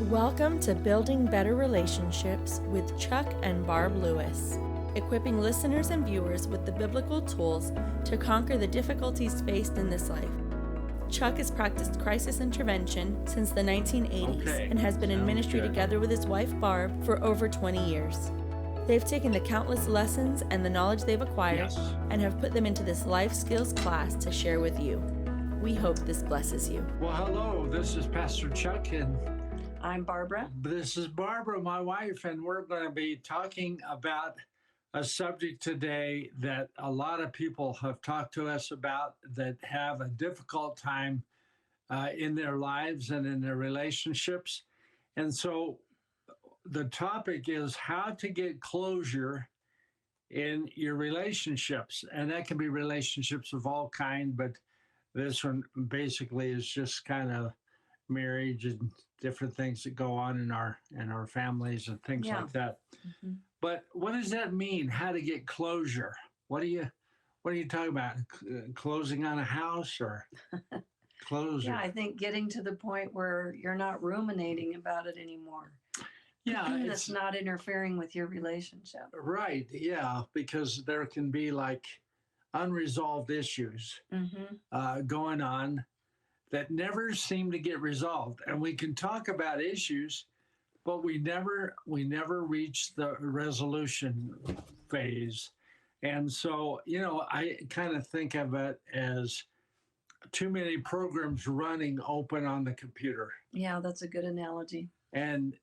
Welcome to Building Better Relationships with Chuck and Barb Lewis, equipping listeners and viewers with the biblical tools to conquer the difficulties faced in this life. Chuck has practiced crisis intervention since the 1980s and has been in ministry together with his wife Barb for over 20 years. They've taken the countless lessons and the knowledge they've acquired and have put them into this life skills class to share with you. We hope this blesses you. Well, hello, this is Pastor Chuck, and I'm Barbara. this is Barbara, my wife, and we're going to be talking about a subject today that a lot of people have talked to us about that have a difficult time in their lives and in their relationships. And so the topic is how to get closure in your relationships. And that can be relationships of all kind, but this one basically is just kind of marriage and different things that go on in our families and things like that. Mm-hmm. But what does that mean? How to get closure? What are you talking about? Closing on a house or closure? Yeah, I think getting to the point where you're not ruminating about it anymore. Yeah, it's not interfering with your relationship. Right. Yeah, because there can be like unresolved issues going on that never seem to get resolved. And we can talk about issues, but we never reach the resolution phase. And so, I kind of think of it as too many programs running open on the computer. Yeah, that's a good analogy. And,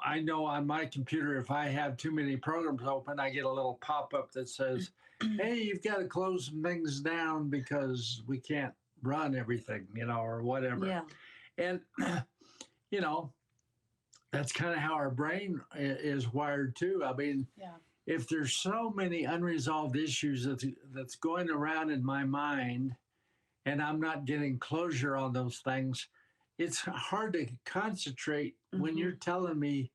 I know on my computer, if I have too many programs open, I get a little pop-up that says, hey, you've got to close some things down because we can't run everything, or whatever. Yeah. And, that's kind of how our brain is wired too. I mean, if there's so many unresolved issues that's going around in my mind and I'm not getting closure on those things, it's hard to concentrate when you're telling me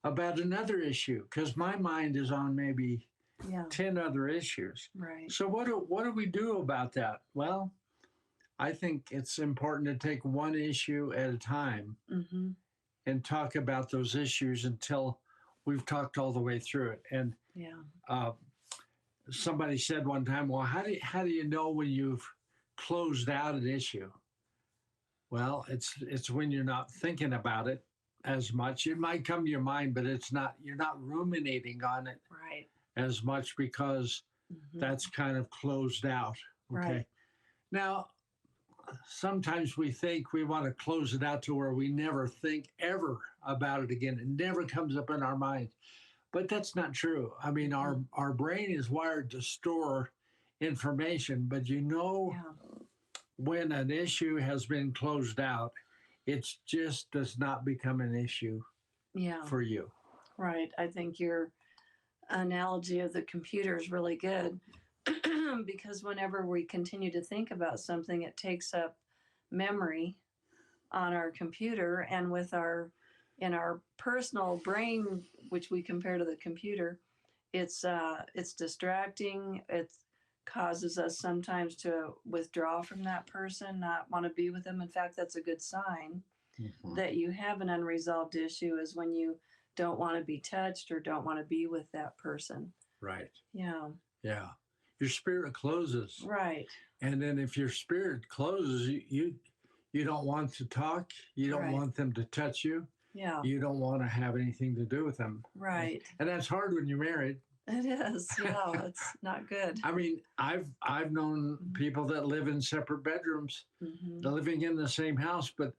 about another issue because my mind is on maybe 10 other issues. Right. So what do we do about that? Well, I think it's important to take one issue at a time and talk about those issues until we've talked all the way through it. And somebody said one time, well, how do you know when you've closed out an issue? Well, it's when you're not thinking about it as much. It might come to your mind, but you're not ruminating on it as much because that's kind of closed out. Okay. Right. Now, sometimes we think we want to close it out to where we never think ever about it again. It never comes up in our mind. But that's not true. I mean, our brain is wired to store information, but when an issue has been closed out, it just does not become an issue for you. Right. I think your analogy of the computer is really good. Because whenever we continue to think about something, it takes up memory on our computer, and in our personal brain, which we compare to the computer, it's distracting. It causes us sometimes to withdraw from that person, not want to be with them. In fact, that's a good sign that you have an unresolved issue, is when you don't want to be touched or don't want to be with that person. Right. Yeah. Yeah. Your spirit closes. Right. And then if your spirit closes, you don't want to talk. You don't want them to touch you. Yeah. You don't want to have anything to do with them. Right. And that's hard when you're married. It is. Yeah, it's not good. I mean, I've known people that live in separate bedrooms, living in the same house, but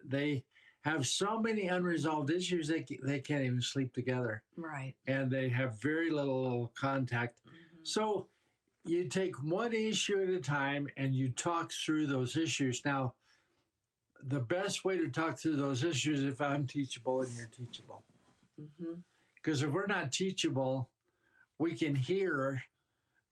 they have so many unresolved issues they can't even sleep together. Right. And they have very little contact. So you take one issue at a time and you talk through those issues. Now, the best way to talk through those issues is if I'm teachable and you're teachable. Because if we're not teachable, we can hear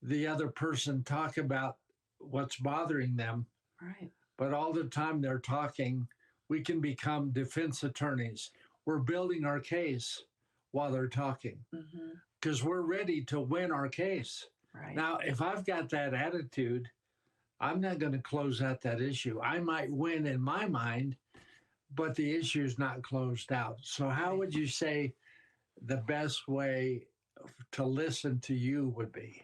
the other person talk about what's bothering them. Right. But all the time they're talking, we can become defense attorneys. We're building our case while they're talking because we're ready to win our case. Right. Now, if I've got that attitude, I'm not going to close out that issue. I might win in my mind, but the issue is not closed out. So how would you say the best way to listen to you would be?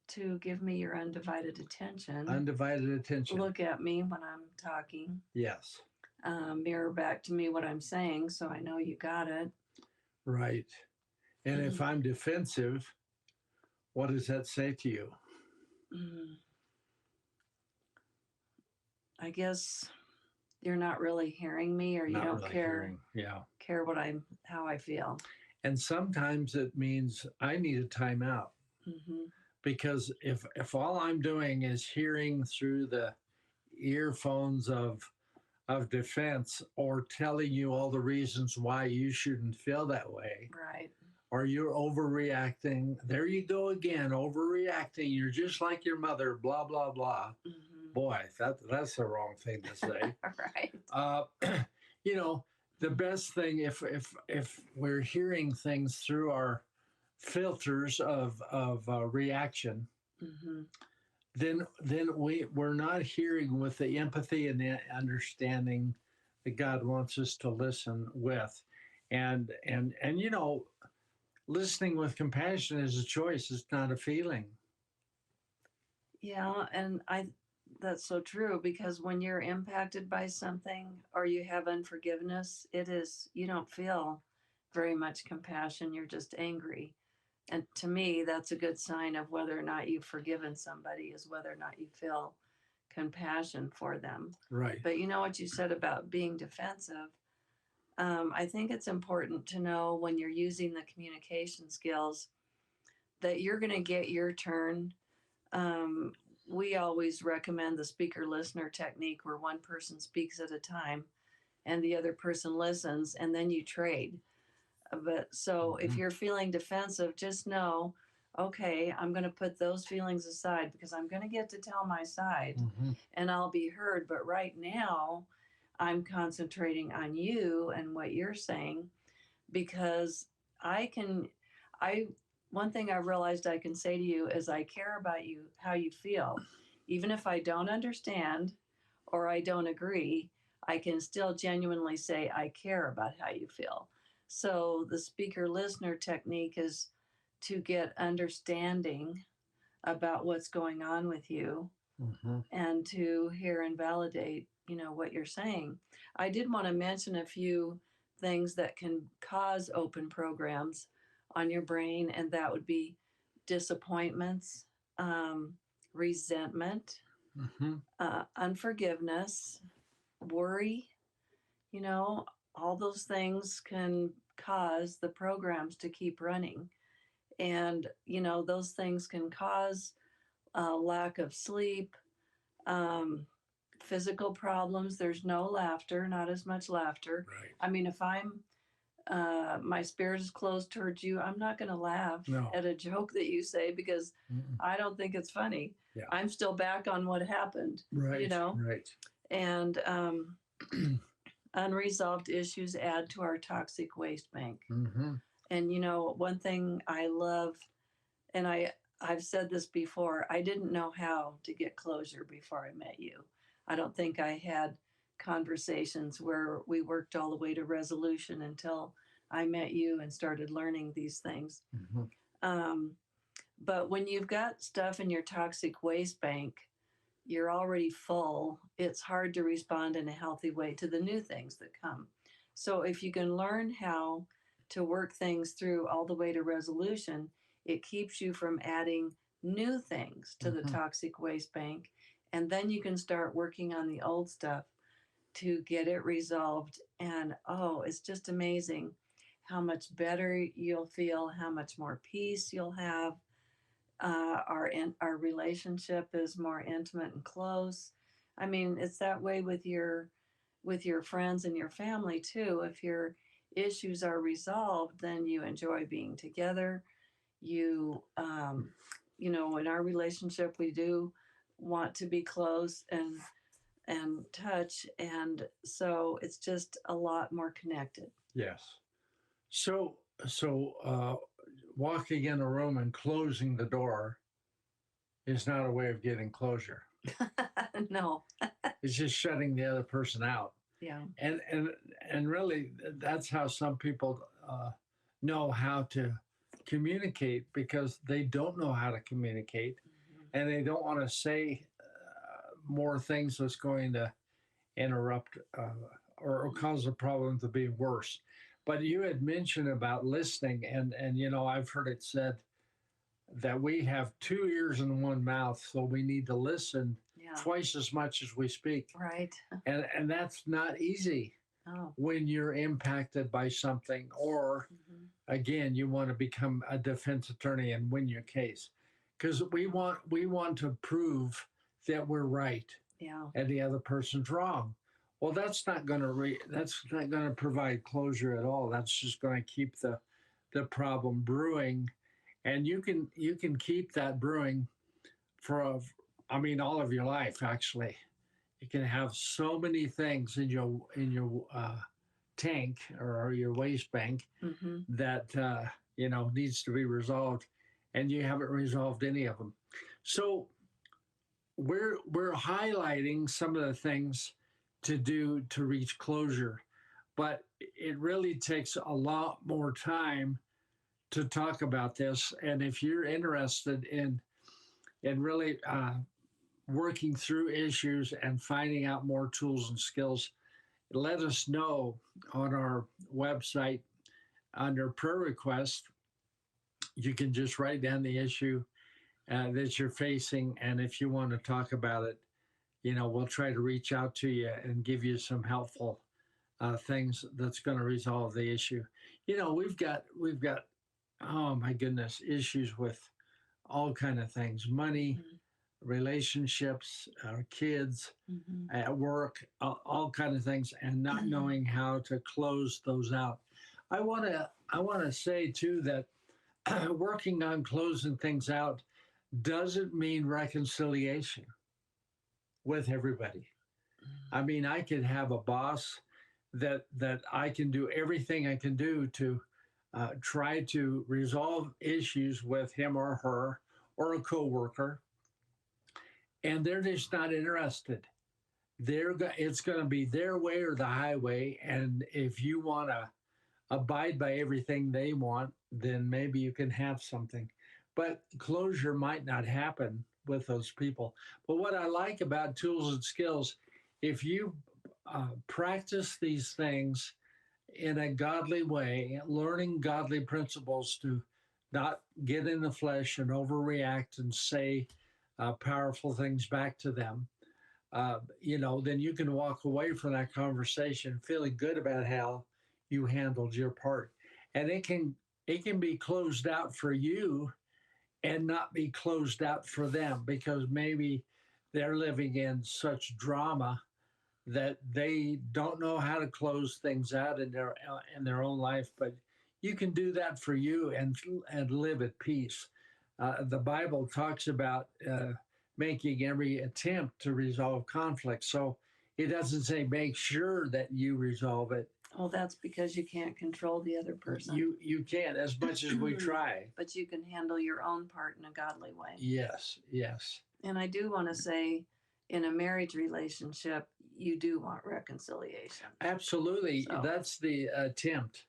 To give me your undivided attention. Undivided attention. Look at me when I'm talking. Yes. Mirror back to me what I'm saying so I know you got it. Right. And if I'm defensive, what does that say to you? I guess you're not really hearing me, or you Not don't really care hearing. care how I feel. And sometimes it means I need a timeout. Because if all I'm doing is hearing through the earphones of defense, or telling you all the reasons why you shouldn't feel that way, Right. or you're overreacting, there you go again, overreacting, you're just like your mother, blah blah blah. Boy, that's the wrong thing to say. Right. You know, the best thing, if we're hearing things through our filters of reaction, then we're not hearing with the empathy and the understanding that God wants us to listen with. And you know, listening with compassion is a choice, it's not a feeling. Yeah, and that's so true, because when you're impacted by something or you have unforgiveness, you don't feel very much compassion, you're just angry. And to me, that's a good sign of whether or not you've forgiven somebody, is whether or not you feel compassion for them. Right. But you know what you said about being defensive? I think it's important to know when you're using the communication skills that you're going to get your turn. We always recommend the speaker listener technique, where one person speaks at a time and the other person listens, and then you trade. But so if you're feeling defensive, just know, okay, I'm going to put those feelings aside because I'm going to get to tell my side and I'll be heard. But right now, I'm concentrating on you and what you're saying, because one thing I realized I can say to you is I care about you, how you feel. Even if I don't understand or I don't agree, I can still genuinely say I care about how you feel. So the speaker listener technique is to get understanding about what's going on with you and to hear and validate, what you're saying. I did want to mention a few things that can cause open programs on your brain, and that would be disappointments, resentment, unforgiveness, worry. All those things can cause the programs to keep running. And, those things can cause lack of sleep, physical problems. There's no laughter, not as much laughter. Right. I mean, if my spirit is closed towards you, I'm not going to laugh at a joke that you say, because I don't think it's funny. Yeah. I'm still back on what happened. Right. Right. And unresolved issues add to our toxic waste bank. And one thing I love, and I've said this before, I didn't know how to get closure before I met you. I don't think I had conversations where we worked all the way to resolution until I met you and started learning these things. But when you've got stuff in your toxic waste bank, you're already full. It's hard to respond in a healthy way to the new things that come. So if you can learn how to work things through all the way to resolution, it keeps you from adding new things to the toxic waste bank. And then you can start working on the old stuff to get it resolved. And it's just amazing how much better you'll feel, how much more peace you'll have. Our relationship is more intimate and close. I mean, it's that way with your friends and your family too. If your issues are resolved, then you enjoy being together. You, in our relationship, we do want to be close and touch, and so it's just a lot more connected. Yes. So walking in a room and closing the door is not a way of getting closure. No. It's just shutting the other person out. Yeah. And really, that's how some people know how to communicate, because they don't know how to communicate, and they don't want to say more things that's going to interrupt or cause the problem to be worse. But you had mentioned about listening, and I've heard it said that we have two ears and one mouth, so we need to listen Yeah. twice as much as we speak. Right. And that's not easy Oh. when you're impacted by something, or again, you want to become a defense attorney and win your case, because we want to prove that we're right. Yeah. And the other person's wrong. Well, that's not going to provide closure at all. That's just going to keep the problem brewing, and you can keep that brewing for all of your life. Actually, you can have so many things in your tank or your waste bank that needs to be resolved, and you haven't resolved any of them. So we're highlighting some of the things to do to reach closure, but it really takes a lot more time to talk about this. And if you're interested in really working through issues and finding out more tools and skills, let us know on our website under prayer request. You can just write down the issue that you're facing, and if you want to talk about it, we'll try to reach out to you and give you some helpful things that's going to resolve the issue. We've got oh my goodness, issues with all kind of things: money, relationships, our kids, at work, all kind of things, and not knowing how to close those out. I want to say too that working on closing things out doesn't mean reconciliation with everybody. I mean, I could have a boss that I can do everything I can do to try to resolve issues with him or her or a coworker, and they're just not interested. It's going to be their way or the highway, and if you want to abide by everything they want, then maybe you can have something. But closure might not happen with those people. But what I like about tools and skills, if you practice these things in a godly way, learning godly principles to not get in the flesh and overreact and say powerful things back to them, then you can walk away from that conversation feeling good about how you handled your part. And it can be closed out for you and not be closed out for them, because maybe they're living in such drama that they don't know how to close things out in their own life. But you can do that for you and live at peace. The Bible talks about making every attempt to resolve conflict. So it doesn't say make sure that you resolve it. Well, that's because you can't control the other person. You can't, as much as we try. But you can handle your own part in a godly way. Yes. And I do want to say, in a marriage relationship, you do want reconciliation. Absolutely. So. That's the attempt,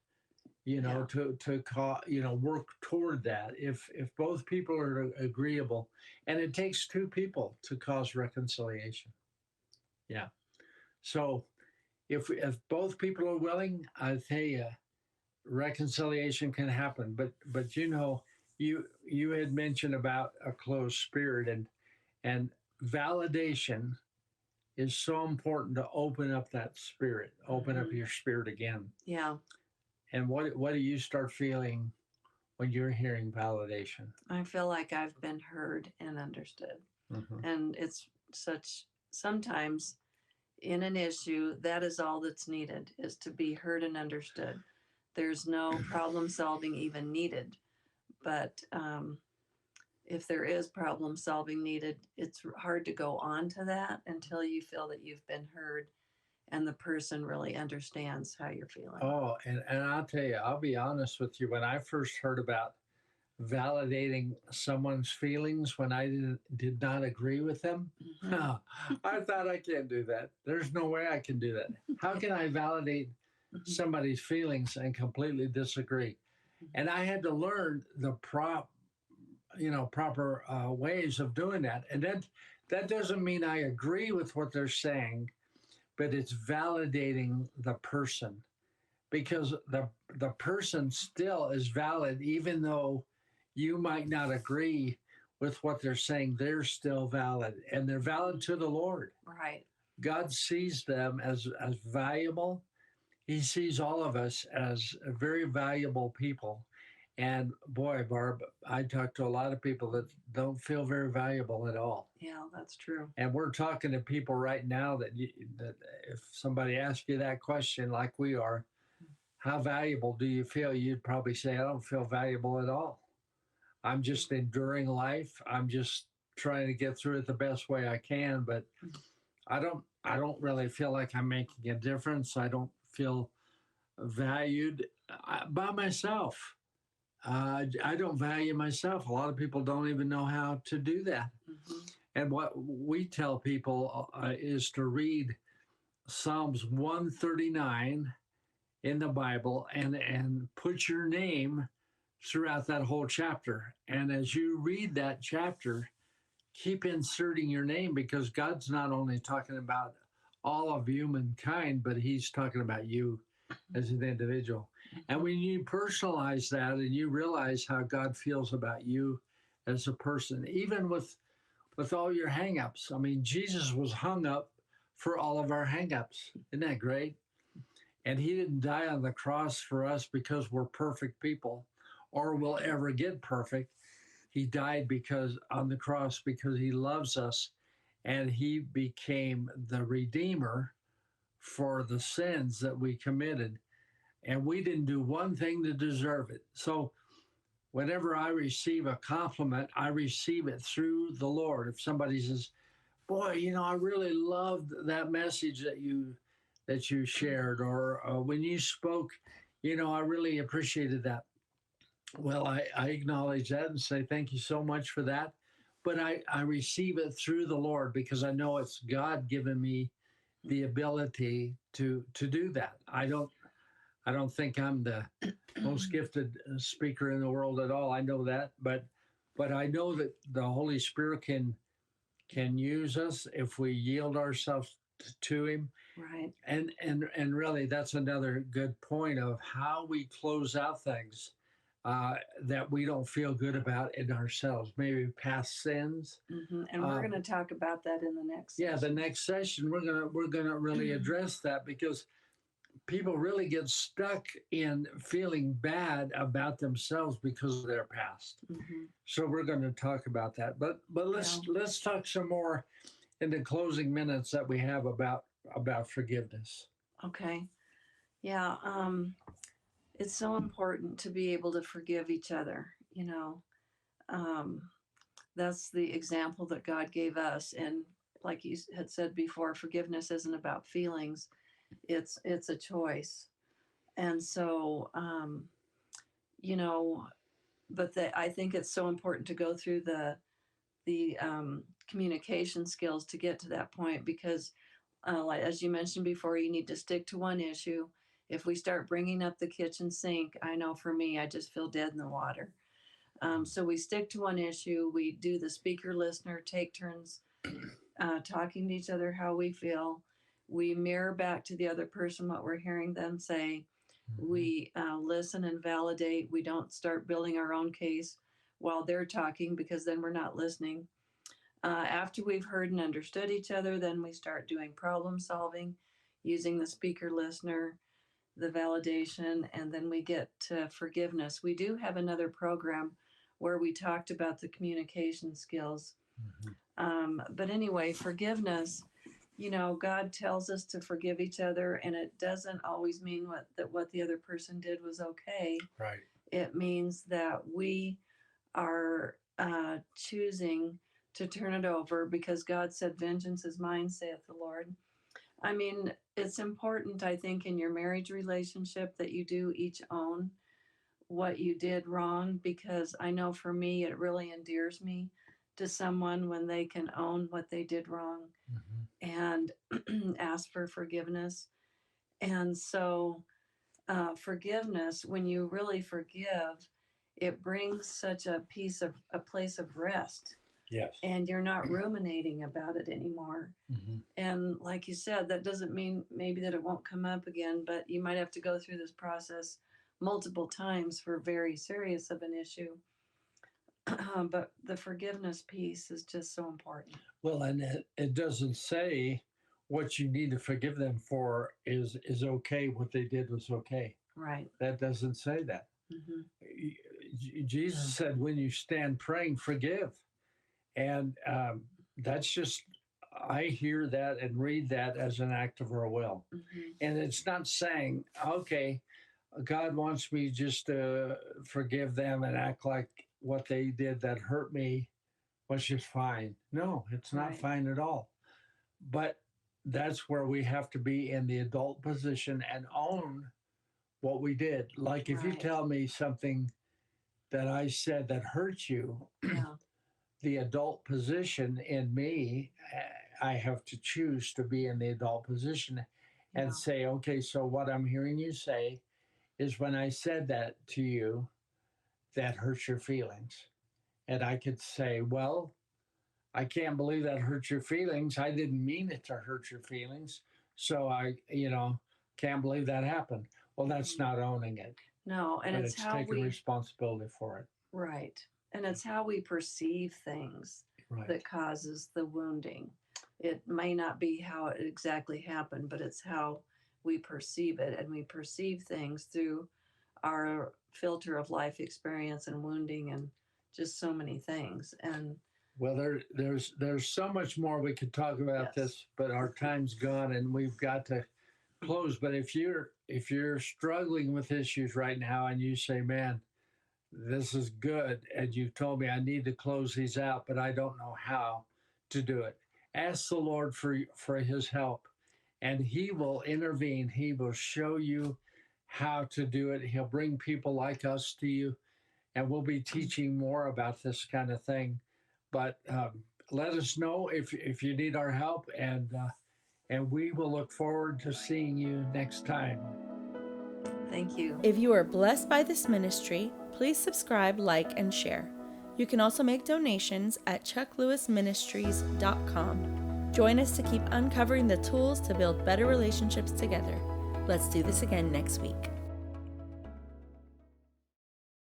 to work toward that. If both people are agreeable, and it takes two people to cause reconciliation. Yeah. So if both people are willing, I tell you, reconciliation can happen. But you had mentioned about a closed spirit, and validation is so important to open up that spirit, open up your spirit again. Yeah. And what do you start feeling when you're hearing validation? I feel like I've been heard and understood. And it's sometimes in an issue, that is all that's needed, is to be heard and understood. There's no problem solving even needed. But if there is problem solving needed, it's hard to go on to that until you feel that you've been heard and the person really understands how you're feeling. Oh, and I'll tell you, I'll be honest with you. When I first heard about validating someone's feelings when I did not agree with them. Mhm. I thought I can't do that. There's no way I can do that. How can I validate Mhm. somebody's feelings and completely disagree? And I had to learn the proper ways of doing that. And that doesn't mean I agree with what they're saying, but it's validating the person, because the person still is valid, even though you might not agree with what they're saying. They're still valid, and they're valid to the Lord. Right. God sees them as valuable. He sees all of us as very valuable people. And boy, Barb, I talk to a lot of people that don't feel very valuable at all. Yeah, that's true. And we're talking to people right now that if somebody asks you that question, like we are, how valuable do you feel? You'd probably say, I don't feel valuable at all. I'm just enduring life. I'm just trying to get through it the best way I can, but I don't really feel like I'm making a difference. I don't feel valued by myself. I don't value myself. A lot of people don't even know how to do that. Mhm. And what we tell people is to read Psalms 139 in the Bible and put your name throughout that whole chapter. And as you read that chapter, keep inserting your name, because God's not only talking about all of humankind, but He's talking about you as an individual. And when you personalize that and you realize how God feels about you as a person, even with all your hangups. I mean, Jesus was hung up for all of our hangups. Isn't that great? And He didn't die on the cross for us because we're perfect people or will ever get perfect. He died because on the cross because He loves us, and He became the Redeemer for the sins that we committed. And we didn't do one thing to deserve it. So whenever I receive a compliment, I receive it through the Lord. If somebody says, boy, I really loved that message that you shared, or when you spoke, I really appreciated that. Well, I acknowledge that and say thank you so much for that. But I receive it through the Lord, because I know it's God giving me the ability to do that. I don't think I'm the most gifted speaker in the world at all. I know that, but I know that the Holy Spirit can use us if we yield ourselves to Him. Right. And really, that's another good point of how we close out things that we don't feel good about in ourselves, maybe past sins. And we're going to talk about that in the next Yeah, the session. next session we're gonna really address that, because people really get stuck in feeling bad about themselves because of their past. Mhm. So we're going to talk about that. But let's talk some more in the closing minutes that we have about forgiveness. Okay. Yeah. It's so important to be able to forgive each other. Um, that's the example that God gave us. And like you had said before, forgiveness isn't about feelings. It's a choice. And so, but I think it's so important to go through the communication skills to get to that point, because like, as you mentioned before, you need to stick to one issue. If we start bringing up the kitchen sink, I know for me, I just feel dead in the water. So we stick to one issue. We do the speaker listener, take turns talking to each other how we feel. We mirror back to the other person what we're hearing them say. We listen and validate. We don't start building our own case while they're talking, because then we're not listening. After we've heard and understood each other, then we start doing problem solving using the speaker listener, the validation, and then we get to forgiveness. We do have another program where we talked about the communication skills. But anyway, forgiveness, God tells us to forgive each other, and it doesn't always mean what the other person did was okay. Right. It means that we are choosing to turn it over, because God said, vengeance is mine, saith the Lord. I mean, it's important, I think, in your marriage relationship that you do each own what you did wrong, because I know for me, it really endears me to someone when they can own what they did wrong and ask for forgiveness. And so, forgiveness, when you really forgive, it brings such a place of rest, Yes. and you're not ruminating about it anymore. And like you said, that doesn't mean maybe that it won't come up again, but you might have to go through this process multiple times for very serious of an issue. But the forgiveness piece is just so important. Well, and it doesn't say what you need to forgive them for is okay. What they did was okay. Right. That doesn't say that. Jesus said, when you stand praying, forgive. And that's just, I hear that and read that as an act of our will. And it's not saying, okay, God wants me just to forgive them and act like what they did that hurt me was just fine. No, it's not Right. fine at all. But that's where we have to be in the adult position and own what we did. Like if you Right. tell me something that I said that hurts you, Yeah. the adult position in me, I have to choose to be in the adult position and Yeah. say, okay, so what I'm hearing you say is when I said that to you, that hurts your feelings. And I could say, well, I can't believe that hurt your feelings. I didn't mean it to hurt your feelings. So I, can't believe that happened. Well, that's not owning it. No, and But it's it's how taking we, responsibility for it. right. And it's how we perceive things Right. that causes the wounding. It may not be how it exactly happened, but it's how we perceive it. And we perceive things through our filter of life experience and wounding and just so many things. And Well, there's so much more we could talk about Yes. this, but our time's gone and we've got to close. But if you're struggling with issues right now and you say, man, this is good, and you've told me I need to close these out, but I don't know how to do it, ask the Lord for his help, and he will intervene. He will show you how to do it. He'll bring people like us to you, and we'll be teaching more about this kind of thing. But let us know if you need our help, and we will look forward to seeing you next time. thank you. If you are blessed by this ministry, please subscribe, like, and share. You can also make donations at chucklewisministries.com. Join us to keep uncovering the tools to build better relationships together. Let's do this again next week.